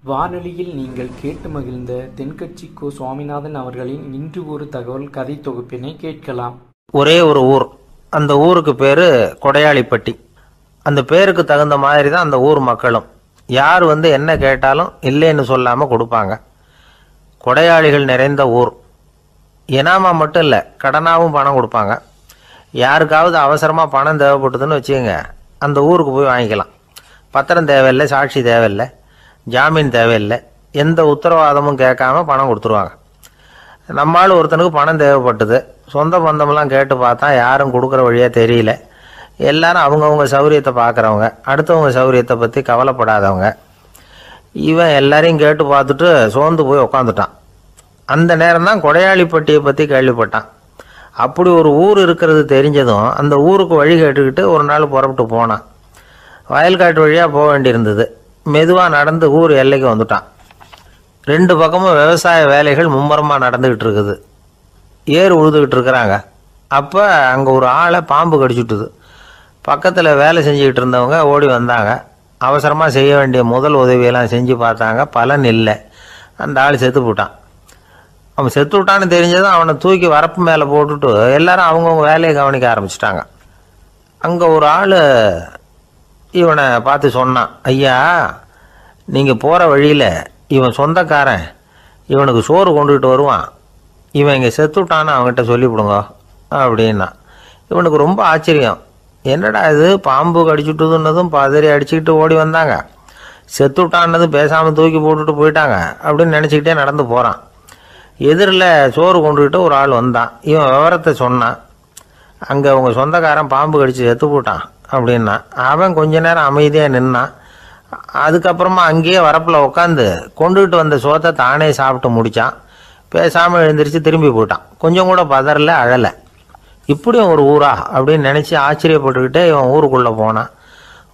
வானொலியில் நீங்கள் கேட்டு மகிழ்ந்த தென்கட்சி கோ. சுவாமிநாதன் அவர்களின் இன்று ஒரு தகவல் கதை தொகுப்பினை கேட்கலாம். ஒரே ஒரு ஊர், அந்த ஊருக்கு பேரு கொடையாளிப்பட்டி. அந்த பேருக்கு தகுந்த மாதிரி தான் அந்த ஊர் மக்களும். யார் என்ன கேட்டாலும் இல்லைன்னு சொல்லாமல் கொடுப்பாங்க. கொடையாளிகள் நிறைந்த ஊர். இனாமா மட்டும் இல்லை, கடனாகவும் பணம் கொடுப்பாங்க. யாருக்காவது அவசரமாக பணம் தேவைப்பட்டதுன்னு வச்சுக்கோங்க, அந்த ஊருக்கு போய் வாங்கிக்கலாம். பத்திரம் தேவையில்லை, சாட்சி தேவையில்லை, ஜாமீன் தேவையில்லை, எந்த உத்தரவாதமும் கேட்காம பணம் கொடுத்துருவாங்க. நம்மளால் ஒருத்தனுக்கு பணம் தேவைப்பட்டது, சொந்த பந்தமெல்லாம் கேட்டு பார்த்தா யாரும் கொடுக்குற வழியாக தெரியல. எல்லாரும் அவங்கவுங்க சௌரியத்தை பார்க்குறவங்க, அடுத்தவங்க சௌரியத்தை பற்றி கவலைப்படாதவங்க. இவன் எல்லாரையும் கேட்டு பார்த்துட்டு சோர்ந்து போய் உக்காந்துட்டான். அந்த நேரம் தான் கொடையாளிப்பட்டியை பற்றி கேள்விப்பட்டான். அப்படி ஒரு ஊர் இருக்கிறது தெரிஞ்சதும் அந்த ஊருக்கு வழி கேட்டுக்கிட்டு ஒரு நாள் புறப்பட்டு போனான். வயல்காட்டு வழியாக போக வேண்டியிருந்தது. மெதுவாக நடந்து ஊர் எல்லைக்கு வந்துட்டான். ரெண்டு பக்கமும் விவசாய வேலைகள் மும்முரமாக நடந்துக்கிட்டு இருக்குது. ஏர் உழுதுகிட்டு இருக்கிறாங்க. அப்போ அங்கே ஒரு ஆளை பாம்பு கடிச்சுட்டுது. பக்கத்தில் வேலை செஞ்சுக்கிட்டு இருந்தவங்க ஓடி வந்தாங்க. அவசரமாக செய்ய வேண்டிய முதல் உதவியெல்லாம் செஞ்சு பார்த்தாங்க. பலன் இல்லை. அந்த ஆள் செத்து போட்டான். அவன் செத்து விட்டான்னு தெரிஞ்சதும் அவனை தூக்கி வரப்பு மேலே போட்டுட்டு எல்லாரும் அவங்கவுங்க வேலையை கவனிக்க ஆரம்பிச்சிட்டாங்க. அங்கே ஒரு ஆள் இவனை பார்த்து சொன்னான், ஐயா, நீங்கள் போகிற வழியில் இவன் சொந்தக்காரன், இவனுக்கு சோறு கொண்டுகிட்டு வருவான், இவன் இங்கே செத்துட்டான்னு அவங்ககிட்ட சொல்லிவிடுங்க அப்படின்னா. இவனுக்கு ரொம்ப ஆச்சரியம். என்னடா இது, பாம்பு கடிச்சுட்டுதுன்னதும் பதறி அடிச்சுக்கிட்டு ஓடி வந்தாங்க, செத்துட்டான்னதும் பேசாமல் தூக்கி போட்டுட்டு போயிட்டாங்க அப்படின்னு நினச்சிக்கிட்டே நடந்து போகிறான். எதிரில் சோறு கொண்டுக்கிட்டு ஒரு ஆள் வந்தான். இவன் விவரத்தை சொன்னான். அங்கே அவங்க சொந்தக்காரன் பாம்பு கடிச்சு செத்து போட்டான் அப்படின்னா. அவன் கொஞ்ச நேரம் அமைதியாக நின்னான். அதுக்கப்புறமா அங்கேயே வரப்பில் உட்காந்து கொண்டுகிட்டு வந்த சோத்தை தானே சாப்பிட்டு முடித்தான். பேசாமல் எழுந்திரிச்சு திரும்பி போயிட்டான். கொஞ்சம் கூட பதறல, அழலை. இப்படியும் ஒரு ஊரா அப்படின்னு நினச்சி ஆச்சரியப்பட்டுக்கிட்டே இவன் ஊருக்குள்ளே போனான்.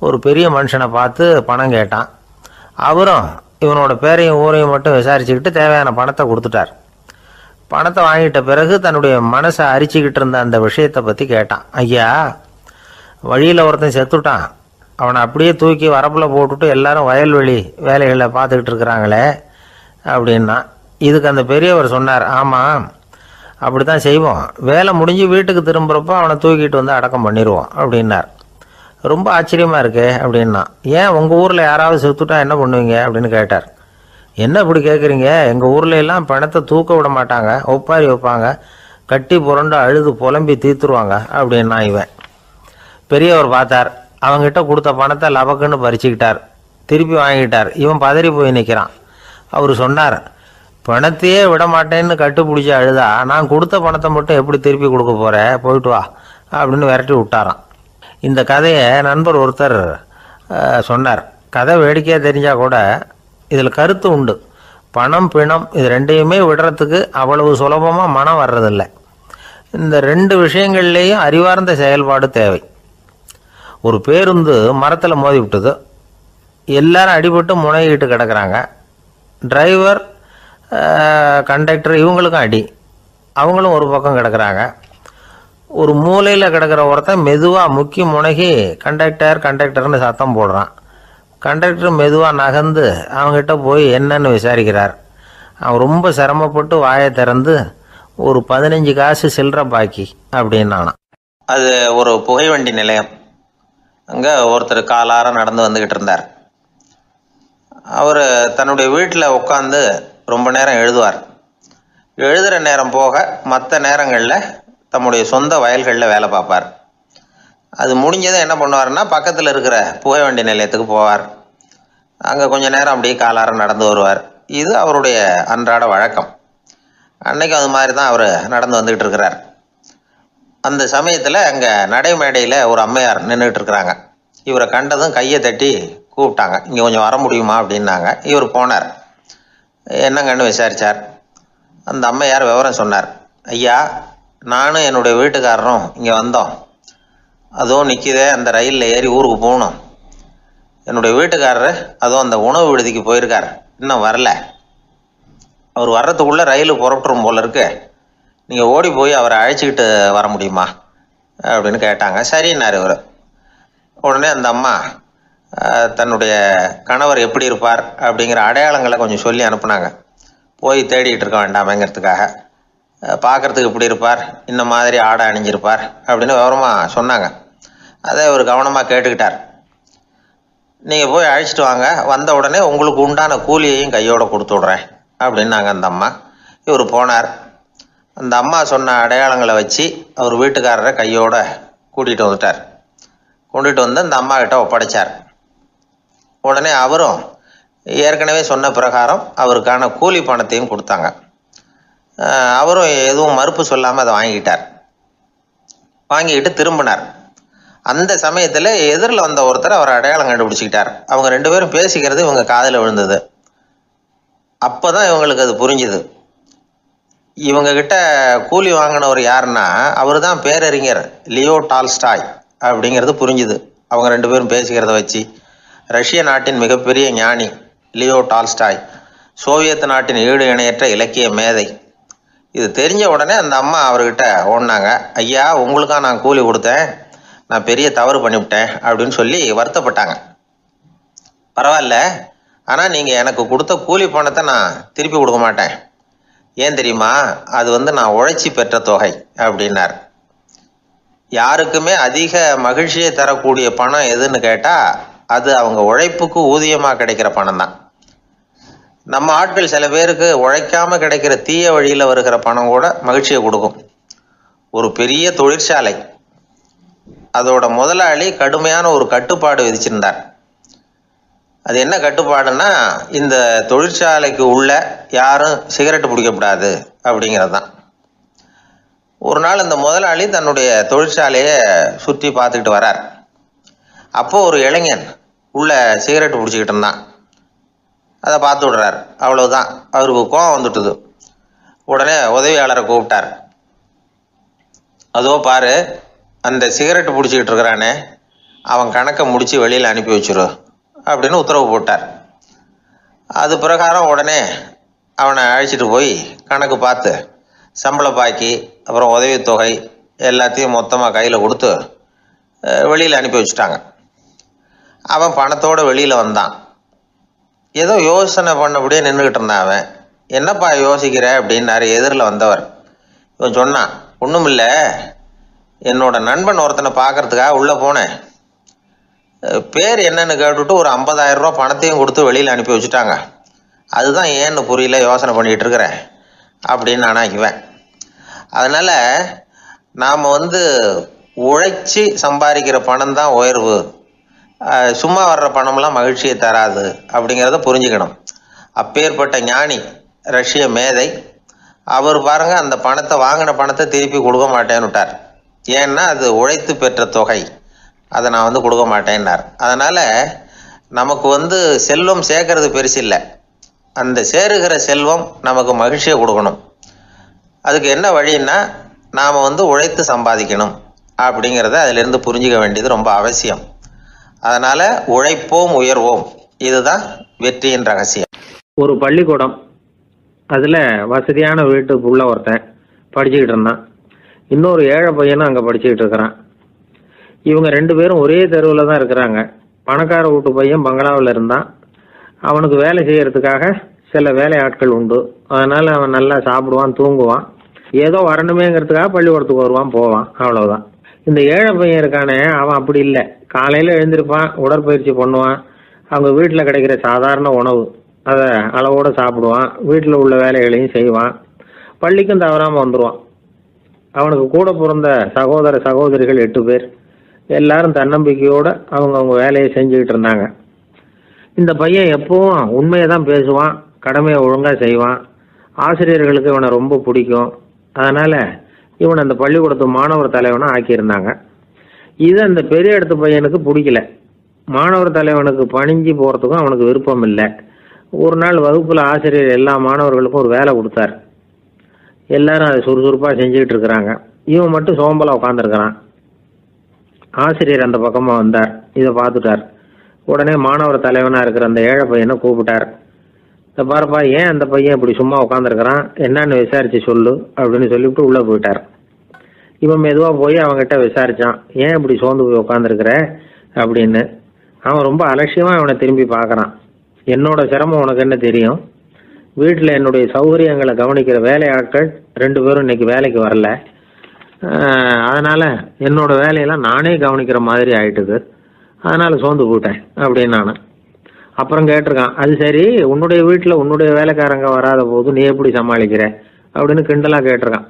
ஒரு பெரிய மனுஷனை பார்த்து பணம் கேட்டான். அவரும் இவனோட பேரையும் ஊரையும் மட்டும் விசாரிச்சுக்கிட்டு தேவையான பணத்தை கொடுத்துட்டார். பணத்தை வாங்கிட்ட பிறகு தன்னுடைய மனசை அரிச்சிக்கிட்டு இருந்த அந்த விஷயத்தை பற்றி கேட்டான். ஐயா, வழியில் ஒருத்தன் செத்துட்டான், அவனை அப்படியே தூக்கி வரப்பில் போட்டுட்டு எல்லாரும் வயல்வெளி வேலைகளை பார்த்துக்கிட்டு இருக்கிறாங்களே அப்படின்னா. இதுக்கு அந்த பெரியவர் சொன்னார், ஆமாம், அப்படி தான் செய்வோம். வேலை முடிஞ்சு வீட்டுக்கு திரும்புகிறப்போ அவனை தூக்கிட்டு வந்து அடக்கம் பண்ணிடுவோம் அப்படின்னார். ரொம்ப ஆச்சரியமாக இருக்கே அப்படின்னா. ஏன் உங்கள் ஊரில் யாராவது செத்துட்டா என்ன பண்ணுவீங்க அப்படின்னு கேட்டார். என்ன இப்படி கேட்குறீங்க, எங்கள் ஊரில் எல்லாம் பணத்தை தூக்க விட மாட்டாங்க, ஒப்பாரி வைப்பாங்க, கட்டி புரண்டு அழுது புலம்பி தீத்துருவாங்க அப்படின்னா. இவன் பெரியவர் பார்த்தார். அவங்ககிட்ட கொடுத்த பணத்தை லபக்குன்னு பறிச்சுக்கிட்டார். திருப்பி வாங்கிட்டார். இவன் பதறி போய் நிற்கிறான். அவர் சொன்னார், பணத்தையே விட மாட்டேன்னு கட்டுப்பிடிச்சி அழுதா நான் கொடுத்த பணத்தை மட்டும் எப்படி திருப்பி கொடுக்க போகிறேன், போயிட்டு வா அப்படின்னு விரட்டி விட்டாரான். இந்த கதையை நண்பர் ஒருத்தர் சொன்னார். கதை வேடிக்கையாக தெரிஞ்சால் கூட இதில் கருத்து உண்டு. பணம் பிணம் இது ரெண்டையுமே விடுறதுக்கு அவ்வளவு சுலபமாக மனம் வர்றதில்லை. இந்த ரெண்டு விஷயங்கள்லேயும் அறிவார்ந்த செயல்பாடு தேவை. ஒரு பேருந்து மரத்தில் மோதி விட்டது. எல்லாரும் அடிபட்டு முனைகிட்டு கிடக்கிறாங்க. டிரைவர், கண்டக்டர் இவங்களுக்கும் அடி. அவங்களும் ஒரு பக்கம் கிடக்கிறாங்க. ஒரு மூலையில் கிடக்கிற ஒருத்தன் மெதுவாக முக்கி முனகி கண்டக்டர்னு சத்தம் போடுறான். கண்டக்டர் மெதுவாக நகர்ந்து அவங்ககிட்ட போய் என்னன்னு விசாரிக்கிறார். அவன் ரொம்ப சிரமப்பட்டு வாயை திறந்து ஒரு 15 காசு சில்லற பாக்கி அப்படின்னானான். அது ஒரு புகைவண்டி நிலையம். அங்கே ஒருத்தர் காலார நடந்து வந்துக்கிட்டு இருந்தார். அவர் தன்னுடைய வீட்டில் உட்காந்து ரொம்ப நேரம் எழுதுவார். எழுதுகிற நேரம் போக மற்ற நேரங்களில் தம்முடைய சொந்த வயல்களில் வேலை பார்ப்பார். அது முடிஞ்சதை என்ன பண்ணுவார்னா, பக்கத்தில் இருக்கிற புகைவண்டி நிலையத்துக்கு போவார். அங்கே கொஞ்சம் நேரம் அப்படியே காலார நடந்து வருவார். இது அவருடைய அன்றாட வழக்கம். அன்னைக்கும் அது மாதிரி தான் அவர் நடந்து வந்துக்கிட்டு இருக்கிறார். அந்த சமயத்தில் அங்கே நடைமேடையில் ஒரு அம்மையார் நின்றுக்கிட்டு இருக்கிறாங்க. இவரை கண்டதும் கையை தட்டி கூப்பிட்டாங்க. இங்கே கொஞ்சம் வர முடியுமா அப்படின்னாங்க. இவர் போனார். என்னங்கன்னு விசாரித்தார். அந்த அம்மையார் விவரம் சொன்னார். ஐயா, நானும் என்னுடைய வீட்டுக்காரரும் இங்கே வந்தோம். அதுவும் நிற்கிதே, அந்த ரயிலில் ஏறி ஊருக்கு போகணும். என்னுடைய வீட்டுக்காரர் அதுவும் அந்த உணவு விடுதிக்கு போயிருக்கார், இன்னும் வரல. அவர் வர்றதுக்குள்ளே ரயில் புறப்பட்டுரும் போல இருக்கு. நீங்கள் ஓடி போய் அவரை அழைச்சிக்கிட்டு வர முடியுமா அப்படின்னு கேட்டாங்க. சரின்னார் இவர். உடனே அந்த அம்மா தன்னுடைய கணவர் எப்படி இருப்பார் அப்படிங்கிற அடையாளங்களை கொஞ்சம் சொல்லி அனுப்புனாங்க. போய் தேடிட்டு இருக்க வேண்டாமேங்கிறதுக்காக. பார்க்கறதுக்கு இப்படி இருப்பார், இந்த மாதிரி ஆடை அணிஞ்சிருப்பார் அப்படின்னு விவரமாக சொன்னாங்க. அதை அவர் கவனமாக கேட்டுக்கிட்டார். நீங்கள் போய் அழைச்சிட்டு வாங்க, வந்த உடனே உங்களுக்கு உண்டான கூலியையும் கையோடு கொடுத்து விட்றேன் அப்படின்னாங்க அந்த அம்மா. இவர் போனார். அந்த அம்மா சொன்ன அடையாளங்களை வச்சு அவர் வீட்டுக்காரரை கையோட கூட்டிகிட்டு வந்துட்டார். கொண்டுட்டு வந்து அந்த அம்மா கிட்ட ஒப்படைச்சார். உடனே அவரும் ஏற்கனவே சொன்ன பிரகாரம் அவருக்கான கூலி பணத்தையும் கொடுத்தாங்க. அவரும் எதுவும் மறுப்பு சொல்லாமல் அதை வாங்கிக்கிட்டார். வாங்கிக்கிட்டு திரும்பினார். அந்த சமயத்தில் எதிரில் வந்த ஒருத்தர் அவர் அடையாளம் கண்டுபிடிச்சிக்கிட்டார். அவங்க 2 பேரும் பேசிக்கிறது இவங்க காதில் விழுந்தது. அப்போ தான் இவங்களுக்கு அது புரிஞ்சுது. இவங்கக்கிட்ட கூலி வாங்கினவர் யாருன்னா அவர் தான் பேரறிஞர் லியோ டால்ஸ்டாய் அப்படிங்கிறது புரிஞ்சுது. அவங்க 2 பேரும் பேசிக்கிறத வச்சு ரஷ்ய நாட்டின் மிகப்பெரிய ஞானி லியோ டால்ஸ்டாய், சோவியத் நாட்டின் ஈடு இணையற்ற இலக்கிய மேதை. இது தெரிஞ்ச உடனே அந்த அம்மா அவர்கிட்ட ஓடினாங்க. ஐயா, உங்களுக்காக நான் கூலி கொடுத்தேன், நான் பெரிய தவறு பண்ணிவிட்டேன் அப்படின்னு சொல்லி வருத்தப்பட்டாங்க. பரவாயில்ல, ஆனால் நீங்கள் எனக்கு கொடுத்த கூலி பணத்தை நான் திருப்பி கொடுக்க மாட்டேன். ஏன் தெரியுமா? அது நான் உழைச்சி பெற்ற தொகை அப்படின்னார். யாருக்குமே அதிக மகிழ்ச்சியை தரக்கூடிய பணம் எதுன்னு கேட்டால் அது அவங்க உழைப்புக்கு ஊதியமாக கிடைக்கிற பணம் தான். நம்ம ஆட்கள் சில பேருக்கு உழைக்காமல் கிடைக்கிற தீய வழியில் வருகிற பணம் கூட மகிழ்ச்சியை கொடுக்கும். ஒரு பெரிய தொழிற்சாலை, அதோட முதலாளி கடுமையான ஒரு கட்டுப்பாடு விதிச்சிருந்தார். அது என்ன கட்டுப்பாடுன்னா, இந்த தொழிற்சாலைக்கு உள்ள யாரும் சிகரெட்டு பிடிக்கக்கூடாது அப்படிங்கிறது தான். ஒரு நாள் இந்த முதலாளி தன்னுடைய தொழிற்சாலையை சுற்றி பார்த்துக்கிட்டு வரார். அப்போது ஒரு இளைஞன் உள்ள சிகரெட்டு பிடிச்சிக்கிட்டு இருந்தான். அதை பார்த்து விடுறார். அவ்வளவுதான், அவருக்கு கோபம் வந்துட்டுது. உடனே உதவியாளரை கூப்பிட்டார். அதோ பாரு, அந்த சிகரெட்டு பிடிச்சிக்கிட்டு இருக்கிறானே, அவன் கணக்கை முடித்து வெளியில் அனுப்பி வச்சிரு அப்படின்னு உத்தரவு போட்டார். அது பிரகாரம் உடனே அவனை அழைச்சிட்டு போய் கணக்கு பார்த்து சம்பள பாக்கி அப்புறம் உதவித்தொகை எல்லாத்தையும் மொத்தமாக கையில் கொடுத்து வெளியில் அனுப்பி வச்சுட்டாங்க. அவன் பணத்தோடு வெளியில் வந்தான். ஏதோ யோசனை பண்ணபடியே நின்றுக்கிட்டு இருந்தான். அவன், என்னப்பா யோசிக்கிற அப்படின்னாரு எதிரில் வந்தவர். இவன் சொன்னான், ஒன்றும் இல்லை, என்னோட நண்பன் ஒருத்தனை பார்க்கறதுக்காக உள்ளே போனேன். பேர் என்னன்னு கேட்டுவிட்டு ஒரு 50,000 ரூபா பணத்தையும் கொடுத்து வெளியில் அனுப்பி வச்சுட்டாங்க. அதுதான் ஏன்னு புரியல, யோசனை பண்ணிகிட்டு இருக்கிறேன் அப்படின்னு நானாக்குவேன். அதனால் நாம் உழைச்சி சம்பாதிக்கிற பணம் தான் உயர்வு, சும்மா வர்ற பணம்லாம் மகிழ்ச்சியை தராது அப்படிங்கிறத புரிஞ்சுக்கணும். அப்பேற்பட்ட ஞானி ரஷ்ய மேதை அவர் பாருங்க, அந்த பணத்தை வாங்கின பணத்தை திருப்பி கொடுக்க மாட்டேன்னு விட்டார். ஏன்னா அது உழைத்து பெற்ற தொகை, அதை நான் கொடுக்க மாட்டேன்னார். அதனால் நமக்கு செல்வம் சேர்க்கறது பெருசு இல்லை, அந்த சேருகிற செல்வம் நமக்கு மகிழ்ச்சியை கொடுக்கணும். அதுக்கு என்ன வழின்னா, நாம் உழைத்து சம்பாதிக்கணும் அப்படிங்கிறத அதிலிருந்து புரிஞ்சிக்க வேண்டியது ரொம்ப அவசியம். அதனால் உழைப்போம் உயர்வோம், இதுதான் வெற்றியின் ரகசியம். ஒரு பள்ளிக்கூடம், அதில் வசதியான வீட்டுக்குள்ள ஒருத்தன் படிச்சுக்கிட்டு இருந்தான். இன்னொரு ஏழை பையனும் அங்கே படிச்சுக்கிட்டு இருக்கிறான். இவங்க 2 பேரும் ஒரே தெருவில் தான் இருக்கிறாங்க. பணக்கார வீட்டு பையன் பங்களாவில் இருந்தான். அவனுக்கு வேலை செய்யறதுக்காக சில வேலையாட்கள் உண்டு. அதனால் அவன் நல்லா சாப்பிடுவான், தூங்குவான். ஏதோ வரணுமேங்கிறதுக்காக பள்ளிக்கூடத்துக்கு வருவான், போவான், அவ்வளவுதான். இந்த ஏழை பையன் இருக்கானே, அவன் அப்படி இல்லை. காலையில் எழுந்திருப்பான், உடற்பயிற்சி பண்ணுவான், அவங்க வீட்டில் கிடைக்கிற சாதாரண உணவு அதை அளவோடு சாப்பிடுவான், வீட்டில் உள்ள வேலைகளையும் செய்வான், பள்ளிக்கும் தவறாமல் வந்துடுவான். அவனுக்கு கூட பிறந்த சகோதர சகோதரிகள் 8 பேர். எல்லாரும் தன்னம்பிக்கையோடு அவங்கவுங்க வேலையை செஞ்சுக்கிட்டு இருந்தாங்க. இந்த பையன் எப்பவும் உண்மையை தான் பேசுவான், கடமையை ஒழுங்காக செய்வான். ஆசிரியர்களுக்கு இவனை ரொம்ப பிடிக்கும். அதனால் இவனை அந்த பள்ளிக்கூடத்து மாணவர் தலைவனாக ஆக்கியிருந்தாங்க. இது அந்த பெரிய இடத்து பையனுக்கு பிடிக்கல. மாணவர் தலைவனுக்கு பணிஞ்சு போகிறதுக்கும் அவனுக்கு விருப்பம் இல்லை. ஒரு நாள் வகுப்பில் ஆசிரியர் எல்லா மாணவர்களுக்கும் ஒரு வேலை கொடுத்தார். எல்லாரும் அதை சுறுசுறுப்பாக செஞ்சுக்கிட்டு இருக்கிறாங்க. இவன் மட்டும் சோம்பலாக உட்காந்துருக்கிறான். ஆசிரியர் அந்த பக்கமாக வந்தார், இதை பார்த்துட்டார். உடனே மாணவர் தலைவனாக இருக்கிற அந்த ஏழை பையனை கூப்பிட்டார். இந்த பாருப்பா, ஏன் அந்த பையன் இப்படி சும்மா உட்காந்துருக்கிறான், என்னன்னு விசாரிச்சு சொல்லு அப்படின்னு சொல்லிவிட்டு உள்ளே போயிட்டார். இவன் மெதுவாக போய் அவங்ககிட்ட விசாரித்தான், ஏன் இப்படி சோர்ந்து போய் உட்காந்துருக்கிற அப்படின்னு. அவன் ரொம்ப அலட்சியமாக அவனை திரும்பி பார்க்குறான். என்னோட சிரமம் உனக்கு என்ன தெரியும்? வீட்டில் என்னுடைய சௌகரியங்களை கவனிக்கிற வேலையாட்கள் 2 பேரும் இன்னைக்கு வேலைக்கு வரல. அதனால் என்னோட வேலையெல்லாம் நானே கவனிக்கிற மாதிரி ஆயிட்டுது. அதனால் சோர்ந்து போட்டேன் அப்படின்னு நான். அப்புறம் கேட்டிருக்கான், அது சரி, உன்னுடைய வீட்டில் உன்னுடைய வேலைக்காரங்க வராத போது நீ எப்படி சமாளிக்கிற அப்படின்னு கிண்டலாக கேட்டிருக்கான்.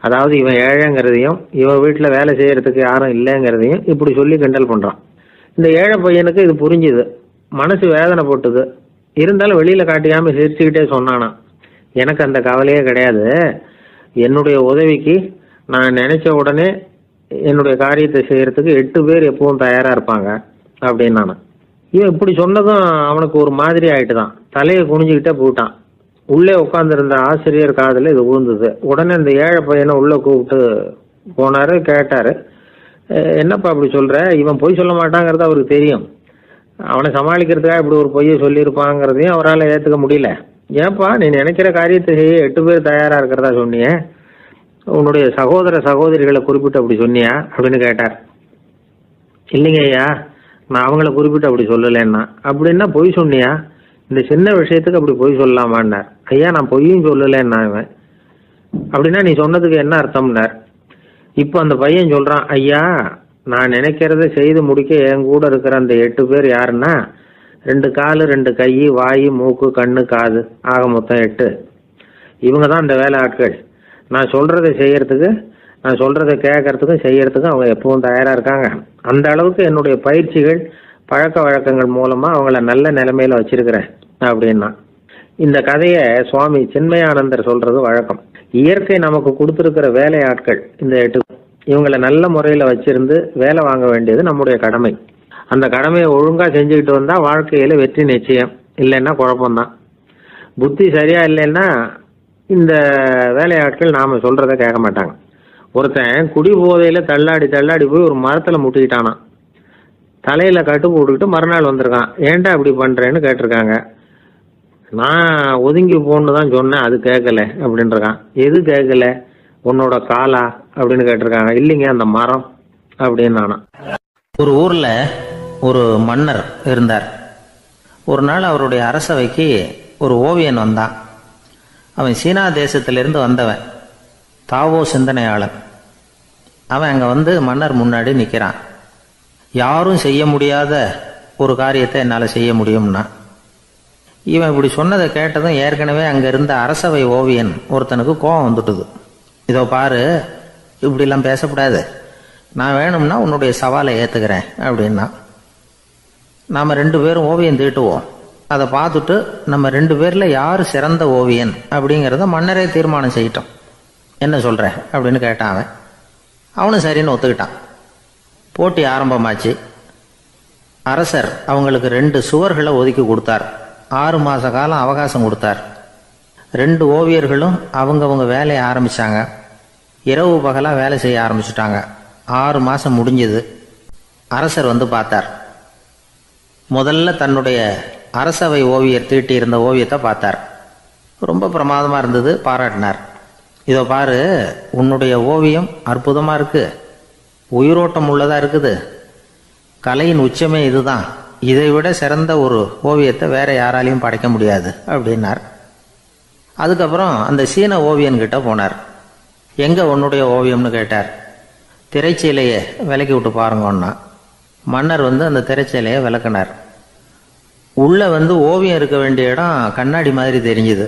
அதாவது இவன் ஏழைங்கிறதையும் இவன் வீட்டில் வேலை செய்யறதுக்கு யாரும் இல்லைங்கிறதையும் இப்படி சொல்லி கிண்டல் பண்ணுறான். இந்த ஏழை பையனுக்கு இது புரிஞ்சுது, மனசு வேதனை போட்டுது. இருந்தாலும் வெளியில் காட்டியாமல் சிரிச்சுக்கிட்டே சொன்னானா, எனக்கு அந்த கவலையே கிடையாது. என்னுடைய உதவிக்கு நான் நினைச்ச உடனே என்னுடைய காரியத்தை செய்யறதுக்கு 8 பேர் எப்பவும் தயாராக இருப்பாங்க அப்படின்னு நான். இவன் இப்படி சொன்னதும் அவனுக்கு ஒரு மாதிரி ஆயிட்டு தான். தலையை குனிஞ்சுக்கிட்டே போட்டான். உள்ளே உட்காந்துருந்த ஆசிரியர் காதில் இது விழுந்தது. உடனே இந்த ஏழை பையனை உள்ளே கூப்பிட்டு போனாரு. கேட்டாரு, என்னப்பா அப்படி சொல்ற? இவன் பொய் சொல்ல மாட்டாங்கிறது அவருக்கு தெரியும். அவனை சமாளிக்கிறதுக்காக இப்படி ஒரு பொய்யை சொல்லியிருப்பாங்கிறதையும் அவரால் ஏற்றுக்க முடியல. ஏன்பா நீ நினைக்கிற காரியத்தை செய்ய 8 பேர் தயாராக இருக்கிறதா சொன்னியே, உன்னுடைய சகோதரிகளை குறிப்பிட்டு அப்படி சொன்னியா அப்படின்னு கேட்டார். இல்லைங்க ஐயா, நான் அவங்கள குறிப்பிட்டு அப்படி சொல்லலைன்னா. அப்படின்னா பொய் சொன்னியா? இந்த சின்ன விஷயத்துக்கு அப்படி பொய் சொல்லலாமான்னார். ஐயா நான் பொய்யும் சொல்லலைன்னா. இவன் அப்படின்னா நீ சொன்னதுக்கு என்ன அர்த்தம்னார். இப்போ அந்த பையன் சொல்றான், ஐயா நான் நினைக்கிறத செய்து முடிக்க என் கூட இருக்கிற அந்த 8 பேர் யாருன்னா 2 காலு 2 கை வாய் மூக்கு கண்ணு காது ஆக மொத்தம் 8. இவங்க தான் இந்த வேலை ஆட்கள். நான் சொல்றதை செய்யறதுக்கு, நான் சொல்றதை கேட்கறதுக்கும் செய்யறதுக்கும் அவங்க எப்பவும் தயாரா இருக்காங்க. அந்த அளவுக்கு என்னுடைய பயிற்சிகள் பழக்க வழக்கங்கள் மூலமா அவங்கள நல்ல நிலைமையில வச்சிருக்கிறேன் அப்படின்னா. இந்த கதையை சுவாமி சின்மயானந்தர் சொல்றது வழக்கம். இயற்கை நமக்கு கொடுத்துருக்கிற வேலையாட்கள் இந்த 8, இவங்களை நல்ல முறையில் வச்சிருந்து வேலை வாங்க வேண்டியது நம்முடைய கடமை. அந்த கடமையை ஒழுங்கா செஞ்சுக்கிட்டு வந்தா வாழ்க்கையில வெற்றி நிச்சயம், இல்லைன்னா குழப்பம்தான். புத்தி சரியா இல்லைன்னா இந்த வேலையாட்கள் நாம சொல்றதை கேட்க மாட்டாங்க. ஒருத்தன் குடி போதையில தள்ளாடி போய் ஒரு மரத்துல முட்டிக்கிட்டானான். தலையில கட்டு போட்டுக்கிட்டு மறுநாள் வந்திருக்கான். ஏன்டா இப்படி பண்றேன்னு கேட்டிருக்காங்க. நான் ஒதுங்கி போன்னு தான் சொன்னேன், அது கேட்கல அப்படின்றான். எது கேட்கல? உன்னோட காலா அப்படின்னு கேட்டிருக்காங்க. இல்லைங்க அந்த மரம் அப்படின்னு நானா. ஒரு ஊர்ல ஒரு மன்னர் இருந்தார். ஒரு நாள் அவருடைய அரசவைக்கு ஒரு ஓவியன் வந்தான். அவன் சீனா தேசத்திலிருந்து வந்தவன், தாவோ சிந்தனையாளன். அவன் அங்க வந்து மன்னர் முன்னாடி நிக்கிறான். யாரும் செய்ய முடியாத ஒரு காரியத்தை என்னால் செய்ய முடியும்னா. இவன் இப்படி சொன்னதை கேட்டதும் ஏற்கனவே அங்க இருந்த அரசவை ஓவியன் ஒருத்தனுக்கு கோபம் வந்துட்டுது. இதோ பாரு, இப்படிலாம் பேசக்கூடாது, நான் வேணும்னா உன்னுடைய சவாலை ஏத்துக்கிறேன் அப்படின்னா. நாம 2 பேரும் ஓவியம் தீட்டுவோம், அதை பார்த்துட்டு நம்ம 2 பேர்ல யாரு சிறந்த ஓவியன் அப்படிங்கிறத மன்னரே தீர்மானம் செய்யட்டும், என்ன சொல்ற அப்படின்னு கேட்டான். அவனும் சரின்னு ஒத்துக்கிட்டான். போட்டி ஆரம்பமாச்சு. அரசர் அவங்களுக்கு 2 சுவர்களை ஒதுக்கி கொடுத்தார். 6 மாச காலம் அவகாசம் கொடுத்தார். 2 ஓவியர்களும் அவங்கவங்க வேலையை ஆரம்பிச்சாங்க. இரவு பகலா வேலை செய்ய ஆரம்பிச்சுட்டாங்க. 6 மாசம் முடிஞ்சது. அரசர் வந்து பார்த்தார். முதல்ல தன்னுடைய அரசவை ஓவியர் தீட்டி இருந்த ஓவியத்தை பார்த்தார். ரொம்ப பிரமாதமா இருந்தது, பாராட்டினார். இதோ பாரு, உன்னுடைய ஓவியம் அற்புதமா இருக்கு, உயிரோட்டம் உள்ளதா இருக்குது, கலையின் உச்சமே இதுதான், இதை விட சிறந்த ஒரு ஓவியத்தை வேற யாராலையும் படைக்க முடியாது அப்படின்னார். அதுக்கப்புறம் அந்த சீன ஓவியன் கிட்ட போனார். எங்க உன்னுடைய ஓவியம்னு கேட்டார். திரைச்சீலையை விலக்கி விட்டு பாருங்கன்னா. மன்னர் வந்து அந்த திரைச்சீலையை விளக்குனார். உள்ள வந்து ஓவியம் இருக்க வேண்டிய இடம் கண்ணாடி மாதிரி தெரிஞ்சுது.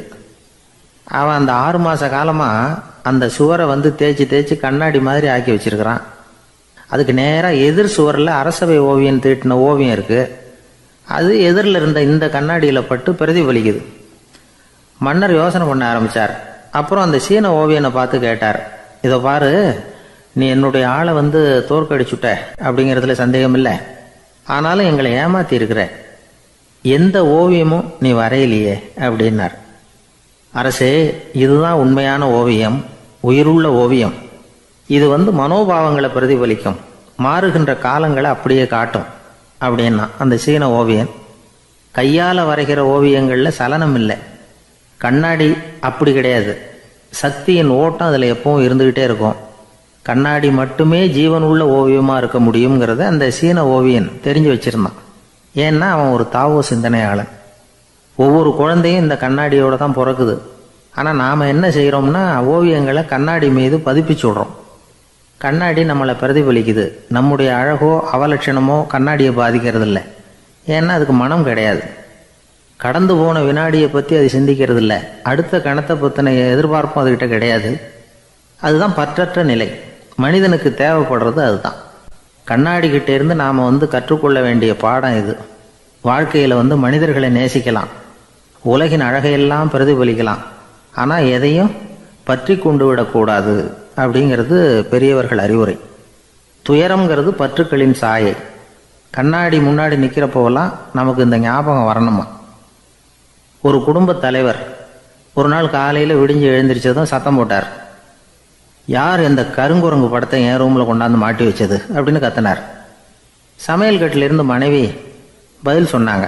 அவன் அந்த 6 மாச காலமா அந்த சுவரை வந்து தேய்ச்சி கண்ணாடி மாதிரி ஆக்கி வச்சிருக்கிறான். அதுக்கு நேராக எதிர் சுவரில் அரசவை ஓவியன் தீட்டின ஓவியம் இருக்கு. அது எதிரில் இருந்த இந்த கண்ணாடியில பட்டு பிரதிபலிக்குது. மன்னர் யோசனை பண்ண ஆரம்பிச்சார். அப்புறம் அந்த சீன ஓவியனை பார்த்து கேட்டார், இதை பாரு, நீ என்னுடைய ஆளை வந்து தோற்கடிச்சுட்ட அப்படிங்கிறதுல சந்தேகம் இல்லை, ஆனாலும் எங்களை ஏமாத்தி இருக்கிற, எந்த ஓவியமும் நீ வரையிலையே அப்படின்னார். அரசே, இதுதான் உண்மையான ஓவியம், உயிருள்ள ஓவியம். இது வந்து மனோபாவங்களை பிரதிபலிக்கும், மாறுகின்ற காலங்களை அப்படியே காட்டும் அப்படின்னா அந்த சீன ஓவியன். கையால வரைகிற ஓவியங்கள்ல சலனம் இல்லை, கண்ணாடி அப்படி கிடையாது, சக்தியின் ஓட்டம் அதுல எப்பவும் இருந்துகிட்டே இருக்கும், கண்ணாடி மட்டுமே ஜீவன் உள்ள ஓவியமா இருக்க முடியுங்கிறத அந்த சீன ஓவியன் தெரிஞ்சு வச்சிருந்தான். ஏன்னா அவன் ஒரு தாவோ சிந்தனையாளன். ஒவ்வொரு குழந்தையும் இந்த கண்ணாடியோட தான் பிறக்குது. ஆனால் நாம் என்ன செய்கிறோம்னா ஓவியங்களை கண்ணாடி மீது பதிப்பிச்சு விடுறோம். கண்ணாடி நம்மளை பிரதிபலிக்குது. நம்முடைய அழகோ அவலட்சணமோ கண்ணாடியை பாதிக்கிறது இல்லை. ஏன்னா அதுக்கு மனம் கிடையாது. கடந்து போன வினாடியை பற்றி அது சிந்திக்கிறது இல்லை. அடுத்த கணத்தை பற்றின எதிர்பார்ப்பும் அதுகிட்ட கிடையாது. அதுதான் பற்றற்ற நிலை. மனிதனுக்கு தேவைப்படுறது அதுதான். கண்ணாடி கிட்ட இருந்து நாம் கற்றுக்கொள்ள வேண்டிய பாடம் இது. வாழ்க்கையில் மனிதர்களை நேசிக்கலாம், உலகின் அழகையெல்லாம் பிரதிபலிக்கலாம், ஆனால் எதையும் பற்றி கொண்டு விடக்கூடாது அப்படிங்கிறது பெரியவர்கள் அறிவுரை. துயரம்ங்கிறது பற்றுக்களின் சாயை. கண்ணாடி முன்னாடி நிற்கிறப்போவெல்லாம் நமக்கு இந்த ஞாபகம் வரணுமா. ஒரு குடும்ப தலைவர் ஒரு நாள் காலையில் விடிஞ்சு எழுந்திரிச்சதும் சத்தம் போட்டார். யார் இந்த கருங்குரங்கு படத்தை என் ரூமில் கொண்டாந்து மாட்டி வச்சது அப்படின்னு கத்தினார். சமையல் கட்டிலிருந்து மனைவி பதில் சொன்னாங்க,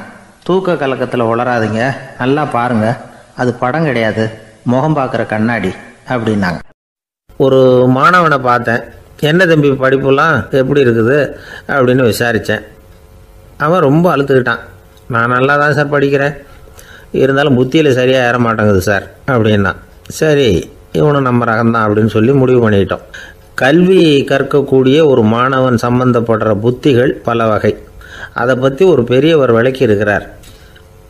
தூக்க கலக்கத்தில் உளராதிங்க, நல்லா பாருங்க, அது படம் கிடையாது, முகம் பார்க்குற கண்ணாடி அப்படின்னாங்க. ஒரு மாணவனை பார்த்தேன். என்ன தம்பி படிப்புலாம் எப்படி இருக்குது அப்படின்னு விசாரித்தேன். அவன் ரொம்ப அழுத்துக்கிட்டான். நான் நல்லா தான் சார் படிக்கிறேன், இருந்தாலும் புத்தியில் சரியாக ஏற மாட்டேங்குது சார் அப்படின்னா. சரி, இவனும் நம்ம ரகம்தான் அப்படின்னு சொல்லி முடிவு பண்ணிட்டோம். கல்வி கற்கக்கூடிய ஒரு மாணவன் சம்பந்தப்படுற புத்திகள் பல வகை. அதை பற்றி ஒரு பெரியவர் விளக்கி இருக்கிறார்.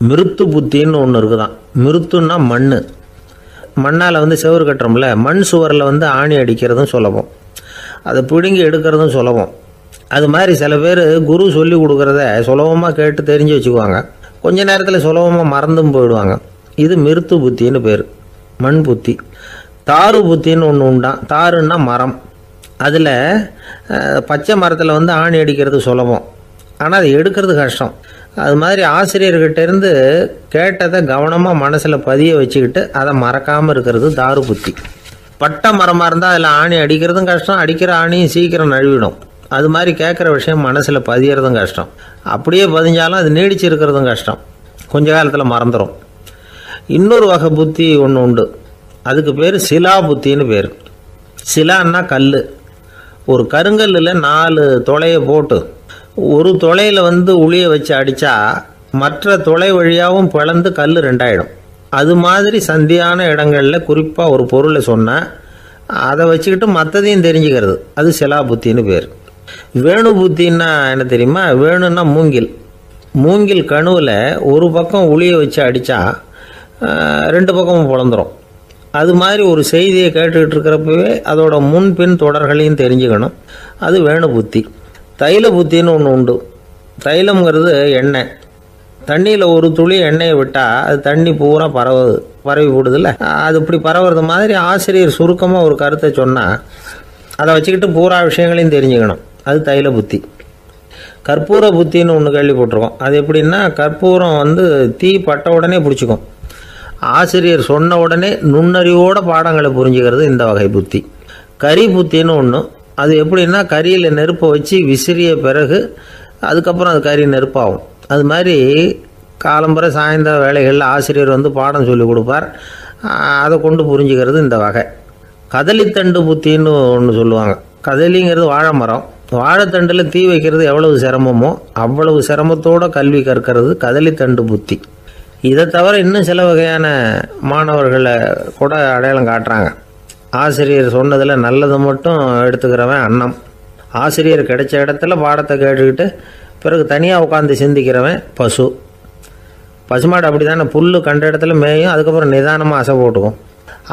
மிருத்து புத்தின்னு ஒன்று இருக்குதான். மிருத்துன்னா மண். மண்ணால் செவுறு கட்டுறோம்ல, மண் சுவரில் ஆணி அடிக்கிறதும் சுலபம், அதை பிடுங்கி எடுக்கிறதும் சுலபம். அது மாதிரி சில பேர் குரு சொல்லி கொடுக்குறத சுலபமாக கேட்டு தெரிஞ்சு வச்சுக்குவாங்க, கொஞ்ச நேரத்தில் சுலபமாக மறந்தும் போயிடுவாங்க. இது மிருத்து புத்தின்னு பேர், மண் புத்தி. தாரு புத்தின்னு ஒன்று உண்டான். தாருன்னா மரம். அதில் பச்சை மரத்தில் ஆணி அடிக்கிறது சுலபம், ஆனால் அதை எடுக்கிறது கஷ்டம். அது மாதிரி ஆசிரியர்கிட்ட இருந்து கேட்டதை கவனமாக மனசில் பதிய வச்சுக்கிட்டு அதை மறக்காமல் இருக்கிறது தாரு புத்தி. பட்டை மரமாக இருந்தால் அதில் ஆணி அடிக்கிறதும் கஷ்டம், அடிக்கிற ஆணியும் சீக்கிரம் நழுவிடும். அது மாதிரி கேட்குற விஷயம் மனசில் பதியறதும் கஷ்டம். அப்படியே பதிஞ்சாலும் அது நீடிச்சு இருக்கிறதும் கஷ்டம், கொஞ்ச காலத்தில் மறந்துடும். இன்னொரு வகை புத்தி ஒன்று உண்டு, அதுக்கு பேர் சிலா புத்தின்னு பேர். சிலான்னா கல். ஒரு கருங்கல்லில் 4 துளையை போட்டு ஒரு துளையில் உளிய வச்சு அடித்தா மற்ற துளை வழியாகவும் பிளந்து கல் 2 ஆகிடும். அது மாதிரி சந்தியான இடங்களில் குறிப்பாக ஒரு பொருளை சொன்னால் அதை வச்சுக்கிட்டு மற்றதையும் தெரிஞ்சுக்கிறது, அது சிலா புத்தின்னு பேர். வேணு புத்தின்னா என்ன தெரியுமா? வேணுன்னா மூங்கில். மூங்கில் கணுவில் ஒரு பக்கம் உளிய வச்சு அடித்தா 2 பக்கமும் பிளந்துடும். அது மாதிரி ஒரு செய்தியை கேட்டுக்கிட்டு இருக்கிறப்பவே அதோட முன்பின் தொடர்களையும் தெரிஞ்சுக்கணும், அது வேணு புத்தி. தைல புத்தின்னு ஒன்று உண்டு. தைலம்ங்கிறது எண்ணெய். தண்ணியில் ஒரு துளி எண்ணெயை விட்டால் அது தண்ணி பூரா பரவி போடுதில்ல, அது இப்படி பரவுறது மாதிரி ஆசிரியர் சுருக்கமாக ஒரு கருத்தை சொன்னால் அதை வச்சுக்கிட்டு பூரா விஷயங்களையும் தெரிஞ்சுக்கணும், அது தைல புத்தி. கற்பூர புத்தின்னு ஒன்று கேள்விப்பட்டிருக்கோம். அது எப்படின்னா, கற்பூரம் தீ பட்ட உடனே பிடிச்சிக்கும். ஆசிரியர் சொன்ன உடனே நுண்ணறிவோட பாடங்களை புரிஞ்சுக்கிறது இந்த வகை புத்தி. கரி புத்தின்னு ஒன்று. அது எப்படின்னா, கரியில் நெருப்பை வச்சு விசிறிய பிறகு அதுக்கப்புறம் அது கறி நெருப்பாகும். அது மாதிரி காலம்பரை சாயந்தர வேலைகளில் ஆசிரியர் பாடம் சொல்லி கொடுப்பார், அதை கொண்டு புரிஞ்சுக்கிறது இந்த வகை. கதலித்தண்டு புத்தின்னு ஒன்று சொல்லுவாங்க. கதலிங்கிறது வாழை மரம். வாழைத்தண்டில் தீ வைக்கிறது எவ்வளவு சிரமமோ அவ்வளவு சிரமத்தோடு கல்வி கற்கிறது கதலித்தண்டு புத்தி. இதை தவிர இன்னும் சில வகையான மாணவர்களை கூட அடையாளம் காட்டுறாங்க. ஆசிரியர் சொன்னதில் நல்லதை மட்டும் எடுத்துக்கிறவன் அன்னம். ஆசிரியர் கிடைச்ச இடத்துல பாடத்தை கேட்டுக்கிட்டு பிறகு தனியாக உட்காந்து சிந்திக்கிறவன் பசு. பசுமாடு அப்படி தானே, புல் கண்ட இடத்துல மேயும், அதுக்கப்புறம் நிதானமாக அசை போட்டுக்கும்.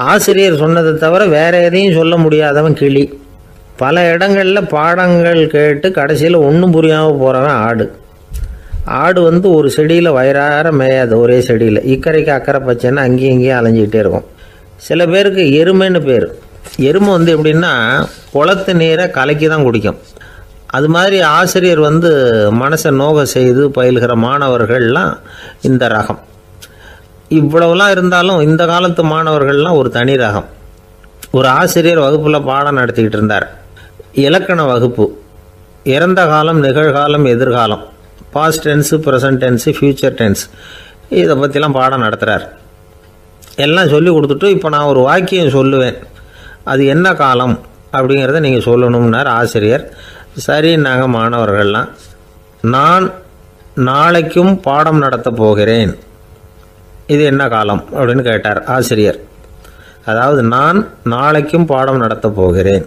ஆசிரியர் சொன்னதை தவிர வேறு எதையும் சொல்ல முடியாதவன் கிளி. பல இடங்களில் பாடங்கள் கேட்டு கடைசியில் ஒன்றும் புரியாமல் போகிறவன் ஆடு. ஆடு ஒரு செடியில் வயிறார மேயாது, ஒரே செடியில். இக்கரைக்கு அக்கறை பச்சைன்னா அங்கேயும் இங்கேயும் அலைஞ்சிக்கிட்டே இருக்கும். சில பேருக்கு எருமைன்னு பேர். எருமை எப்படின்னா குளத்து நீரை கலக்கி தான் குடிக்கும். அது மாதிரி ஆசிரியர் மனசை நோக செய்து பயில்கிற மாணவர்கள்லாம் இந்த ரகம். இவ்வளவுலாம் இருந்தாலும் இந்த காலத்து மாணவர்கள்லாம் ஒரு தனி ரகம். ஒரு ஆசிரியர் வகுப்பில் பாடம் நடத்திக்கிட்டு இருந்தார். இலக்கண வகுப்பு. இறந்த காலம், நிகழ்காலம், எதிர்காலம், past tense, present tense, future tense, இதை பற்றிலாம் பாடம் நடத்துகிறார். எல்லாம் சொல்லி கொடுத்துட்டு இப்போ நான் ஒரு வாக்கியம் சொல்லுவேன், அது என்ன காலம் அப்படிங்கிறத நீங்கள் சொல்லணும்னார் ஆசிரியர். சரி, நாங்கள் மாணவர்கள்லாம், நான் நாளைக்கும் பாடம் நடத்தப் போகிறேன். இது என்ன காலம் அப்படின்னு கேட்டார் ஆசிரியர். அதாவது நான் நாளைக்கும் பாடம் நடத்தப் போகிறேன்,